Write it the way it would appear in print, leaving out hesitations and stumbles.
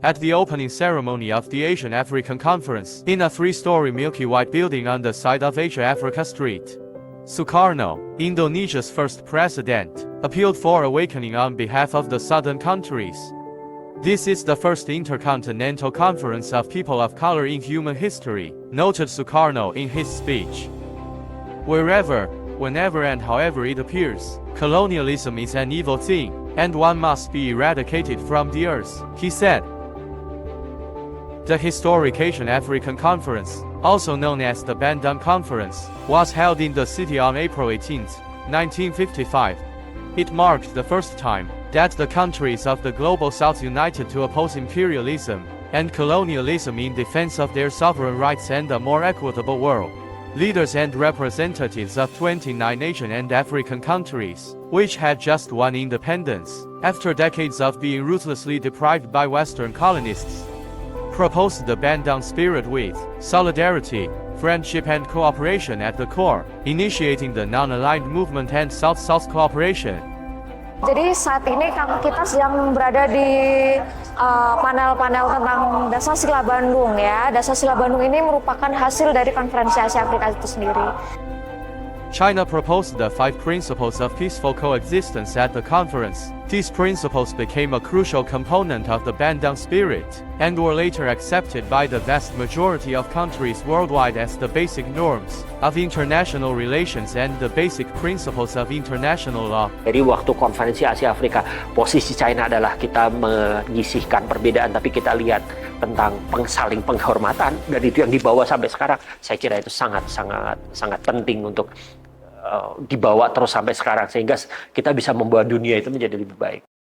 at the opening ceremony of the Asian-African Conference in a three-story milky white building on the side of Asia-Africa Street. Sukarno, Indonesia's first president, appealed for awakening on behalf of the southern countries. This is the first intercontinental conference of people of color in human history, noted Sukarno in his speech. Wherever, whenever and however it appears, colonialism is an evil thing, and one must be eradicated from the earth, he said. The historic Asian-African Conference, also known as the Bandung Conference, was held in the city on April 18, 1955. It marked the first time that the countries of the Global South united to oppose imperialism and colonialism in defense of their sovereign rights and a more equitable world. Leaders and representatives of 29 Asian and African countries, which had just won independence, after decades of being ruthlessly deprived by Western colonists, proposed the Bandung spirit with solidarity, friendship and cooperation at the core, initiating the non-aligned movement and South-South cooperation. Jadi saat ini kita sedang berada di panel-panel tentang dasar sila Bandung ya. Dasar sila Bandung ini merupakan hasil dari konferensi Asia Afrika itu sendiri. China proposed the 5 principles of peaceful coexistence at the conference. These principles became a crucial component of the Bandung spirit, and were later accepted by the vast majority of countries worldwide as the basic norms of international relations and the basic principles of international law. Jadi waktu konferensi Asia Afrika, posisi China adalah kita menyisihkan perbedaan, tapi kita lihat tentang saling penghormatan, dan itu yang dibawa sampai sekarang. Saya kira itu sangat penting untuk dibawa terus sampai sekarang, sehingga kita bisa membawa dunia itu menjadi lebih baik.